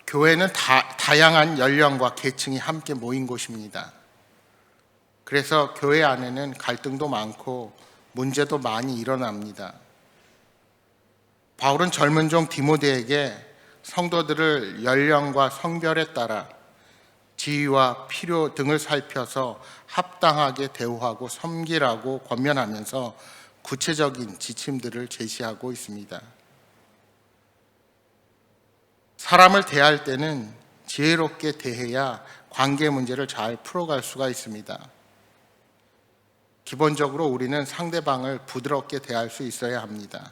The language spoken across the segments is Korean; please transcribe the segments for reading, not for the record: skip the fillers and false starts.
교회는 다양한 연령과 계층이 함께 모인 곳입니다. 그래서 교회 안에는 갈등도 많고 문제도 많이 일어납니다. 바울은 젊은 종 디모데에게 성도들을 연령과 성별에 따라 지위와 필요 등을 살펴서 합당하게 대우하고 섬기라고 권면하면서 구체적인 지침들을 제시하고 있습니다. 사람을 대할 때는 지혜롭게 대해야 관계 문제를 잘 풀어갈 수가 있습니다. 기본적으로 우리는 상대방을 부드럽게 대할 수 있어야 합니다.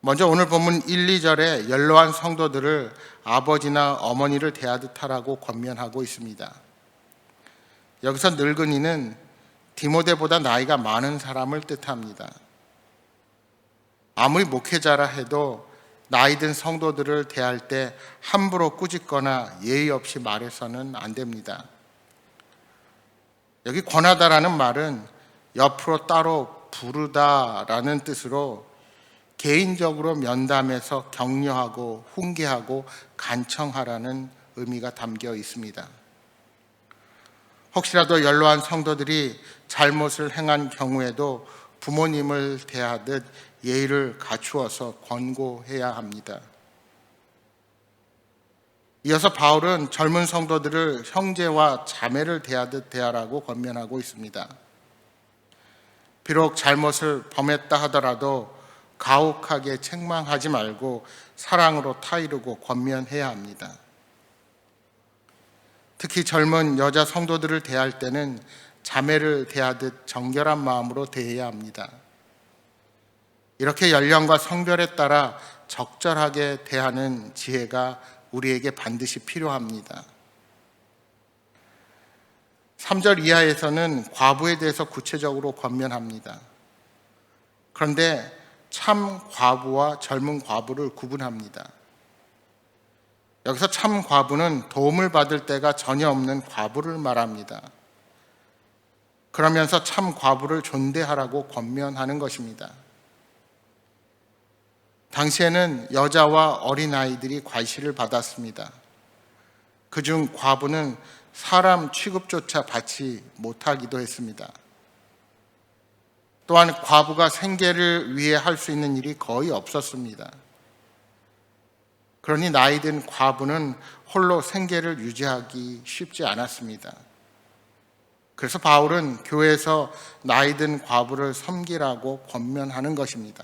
먼저 오늘 본문 1, 2절에 연로한 성도들을 아버지나 어머니를 대하듯 하라고 권면하고 있습니다. 여기서 늙은이는 디모데보다 나이가 많은 사람을 뜻합니다. 아무리 목회자라 해도 나이 든 성도들을 대할 때 함부로 꾸짖거나 예의 없이 말해서는 안 됩니다. 여기 권하다라는 말은 옆으로 따로 부르다라는 뜻으로 개인적으로 면담해서 격려하고 훈계하고 간청하라는 의미가 담겨 있습니다. 혹시라도 연로한 성도들이 잘못을 행한 경우에도 부모님을 대하듯 예의를 갖추어서 권고해야 합니다. 이어서 바울은 젊은 성도들을 형제와 자매를 대하듯 대하라고 권면하고 있습니다. 비록 잘못을 범했다 하더라도 가혹하게 책망하지 말고 사랑으로 타이르고 권면해야 합니다. 특히 젊은 여자 성도들을 대할 때는 자매를 대하듯 정결한 마음으로 대해야 합니다. 이렇게 연령과 성별에 따라 적절하게 대하는 지혜가 우리에게 반드시 필요합니다. 3절 이하에서는 과부에 대해서 구체적으로 권면합니다. 그런데 참 과부와 젊은 과부를 구분합니다. 여기서 참 과부는 도움을 받을 때가 전혀 없는 과부를 말합니다. 그러면서 참 과부를 존대하라고 권면하는 것입니다. 당시에는 여자와 어린아이들이 과시를 받았습니다. 그중 과부는 사람 취급조차 받지 못하기도 했습니다. 또한 과부가 생계를 위해 할 수 있는 일이 거의 없었습니다. 그러니 나이 든 과부는 홀로 생계를 유지하기 쉽지 않았습니다. 그래서 바울은 교회에서 나이 든 과부를 섬기라고 권면하는 것입니다.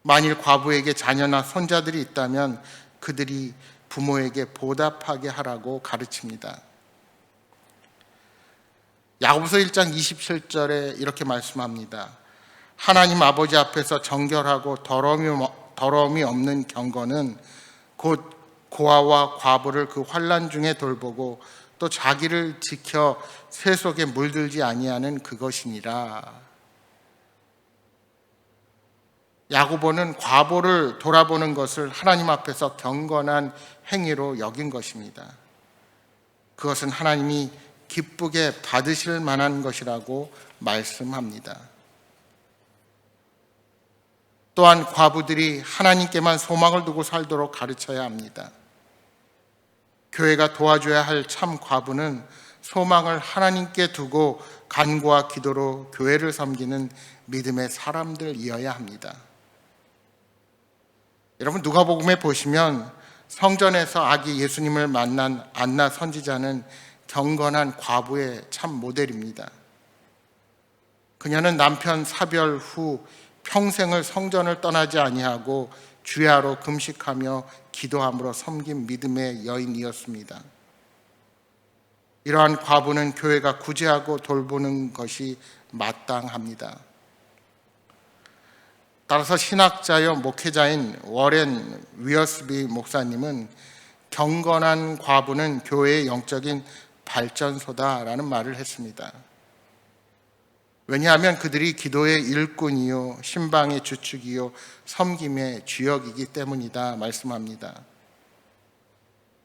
만일 과부에게 자녀나 손자들이 있다면 그들이 부모에게 보답하게 하라고 가르칩니다. 야고보서 1장 27절에 이렇게 말씀합니다. 하나님 아버지 앞에서 정결하고 더러움이 없는 경건은 곧 고아와 과부를 그 환난 중에 돌보고 또 자기를 지켜 새 속에 물들지 아니하는 그것이니라. 야고보는 과부를 돌아보는 것을 하나님 앞에서 경건한 행위로 여긴 것입니다. 그것은 하나님이 기쁘게 받으실 만한 것이라고 말씀합니다. 또한 과부들이 하나님께만 소망을 두고 살도록 가르쳐야 합니다. 교회가 도와줘야 할 참 과부는 소망을 하나님께 두고 간구와 기도로 교회를 섬기는 믿음의 사람들이어야 합니다. 여러분, 누가복음에 보시면 성전에서 아기 예수님을 만난 안나 선지자는 경건한 과부의 참 모델입니다. 그녀는 남편 사별 후 평생을 성전을 떠나지 아니하고 주야로 금식하며 기도함으로 섬긴 믿음의 여인이었습니다. 이러한 과부는 교회가 구제하고 돌보는 것이 마땅합니다. 따라서 신학자여 목회자인 워렌 위어스비 목사님은 경건한 과부는 교회의 영적인 발전소다라는 말을 했습니다. 왜냐하면 그들이 기도의 일꾼이요 신방의 주축이요 섬김의 주역이기 때문이다 말씀합니다.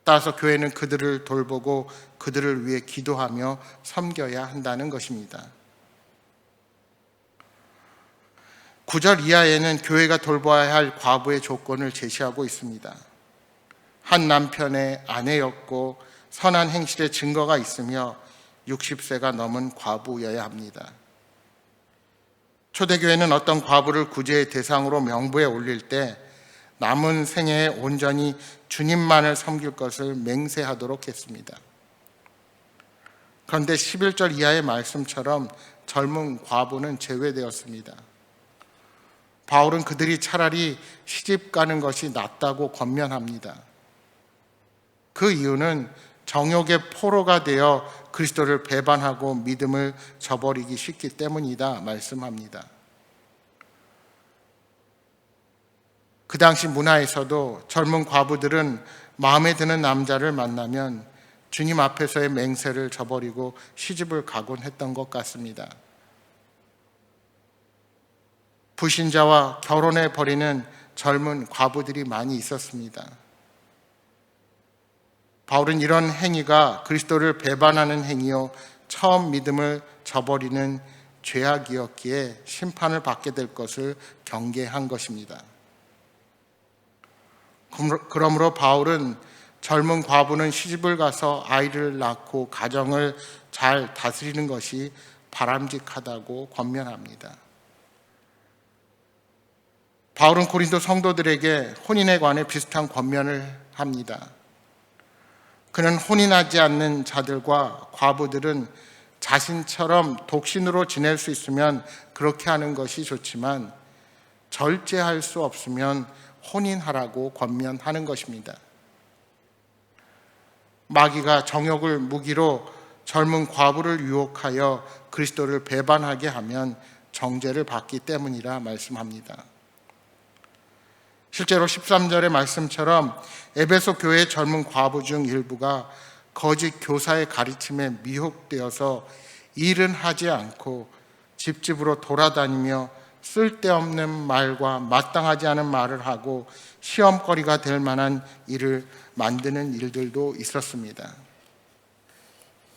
따라서 교회는 그들을 돌보고 그들을 위해 기도하며 섬겨야 한다는 것입니다. 9절 이하에는 교회가 돌봐야 할 과부의 조건을 제시하고 있습니다. 한 남편의 아내였고 선한 행실의 증거가 있으며 60세가 넘은 과부여야 합니다. 초대교회는 어떤 과부를 구제의 대상으로 명부에 올릴 때 남은 생애에 온전히 주님만을 섬길 것을 맹세하도록 했습니다. 그런데 11절 이하의 말씀처럼 젊은 과부는 제외되었습니다. 바울은 그들이 차라리 시집 가는 것이 낫다고 권면합니다. 그 이유는 정욕의 포로가 되어 그리스도를 배반하고 믿음을 저버리기 쉽기 때문이다 말씀합니다. 그 당시 문화에서도 젊은 과부들은 마음에 드는 남자를 만나면 주님 앞에서의 맹세를 저버리고 시집을 가곤 했던 것 같습니다. 불신자와 결혼해 버리는 젊은 과부들이 많이 있었습니다. 바울은 이런 행위가 그리스도를 배반하는 행위요 처음 믿음을 저버리는 죄악이었기에 심판을 받게 될 것을 경계한 것입니다. 그러므로 바울은 젊은 과부는 시집을 가서 아이를 낳고 가정을 잘 다스리는 것이 바람직하다고 권면합니다. 바울은 고린도 성도들에게 혼인에 관해 비슷한 권면을 합니다. 그는 혼인하지 않는 자들과 과부들은 자신처럼 독신으로 지낼 수 있으면 그렇게 하는 것이 좋지만 절제할 수 없으면 혼인하라고 권면하는 것입니다. 마귀가 정욕을 무기로 젊은 과부를 유혹하여 그리스도를 배반하게 하면 정죄를 받기 때문이라 말씀합니다. 실제로 13절의 말씀처럼 에베소 교회의 젊은 과부 중 일부가 거짓 교사의 가르침에 미혹되어서 일은 하지 않고 집집으로 돌아다니며 쓸데없는 말과 마땅하지 않은 말을 하고 시험거리가 될 만한 일을 만드는 일들도 있었습니다.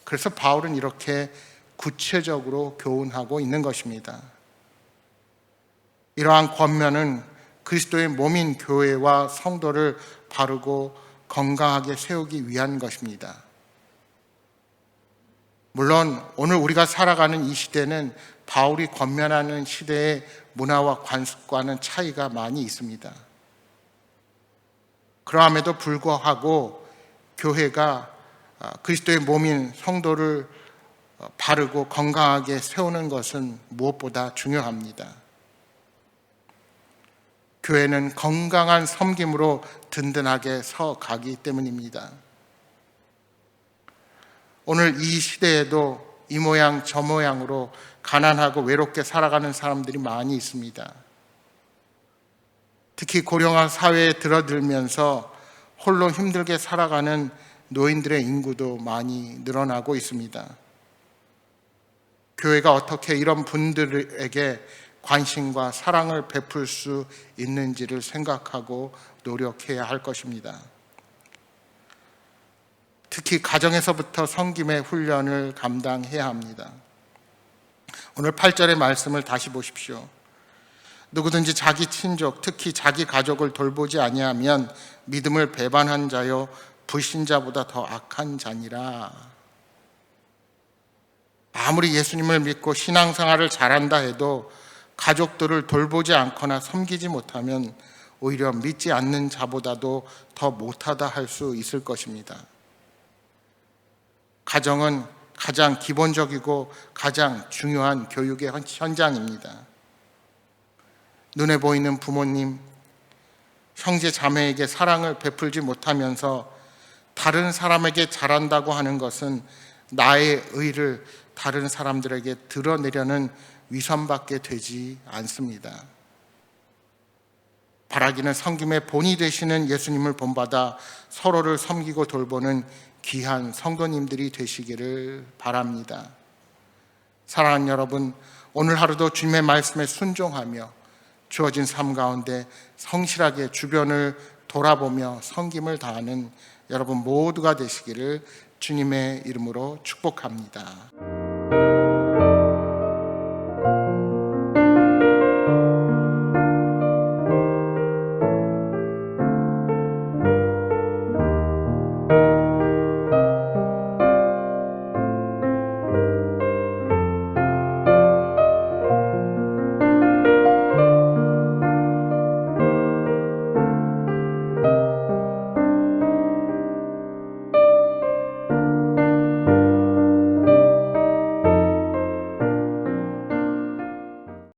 그래서 바울은 이렇게 구체적으로 교훈하고 있는 것입니다. 이러한 권면은 그리스도의 몸인 교회와 성도를 바르고 건강하게 세우기 위한 것입니다. 물론 오늘 우리가 살아가는 이 시대는 바울이 권면하는 시대의 문화와 관습과는 차이가 많이 있습니다. 그러함에도 불구하고 교회가 그리스도의 몸인 성도를 바르고 건강하게 세우는 것은 무엇보다 중요합니다. 교회는 건강한 섬김으로 든든하게 서 가기 때문입니다. 오늘 이 시대에도 이 모양 저 모양으로 가난하고 외롭게 살아가는 사람들이 많이 있습니다. 특히 고령화 사회에 들어들면서 홀로 힘들게 살아가는 노인들의 인구도 많이 늘어나고 있습니다. 교회가 어떻게 이런 분들에게 관심과 사랑을 베풀 수 있는지를 생각하고 노력해야 할 것입니다. 특히 가정에서부터 섬김의 훈련을 감당해야 합니다. 오늘 8절의 말씀을 다시 보십시오. 누구든지 자기 친족, 특히 자기 가족을 돌보지 아니하면 믿음을 배반한 자요 불신자보다 더 악한 자니라. 아무리 예수님을 믿고 신앙생활을 잘한다 해도 가족들을 돌보지 않거나 섬기지 못하면 오히려 믿지 않는 자보다도 더 못하다 할 수 있을 것입니다. 가정은 가장 기본적이고 가장 중요한 교육의 현장입니다. 눈에 보이는 부모님, 형제 자매에게 사랑을 베풀지 못하면서 다른 사람에게 잘한다고 하는 것은 나의 의를 다른 사람들에게 드러내려는 위선받게 되지 않습니다. 바라기는 섬김의 본이 되시는 예수님을 본받아 서로를 섬기고 돌보는 귀한 성도님들이 되시기를 바랍니다. 사랑하는 여러분, 오늘 하루도 주님의 말씀에 순종하며 주어진 삶 가운데 성실하게 주변을 돌아보며 섬김을 다하는 여러분 모두가 되시기를 주님의 이름으로 축복합니다.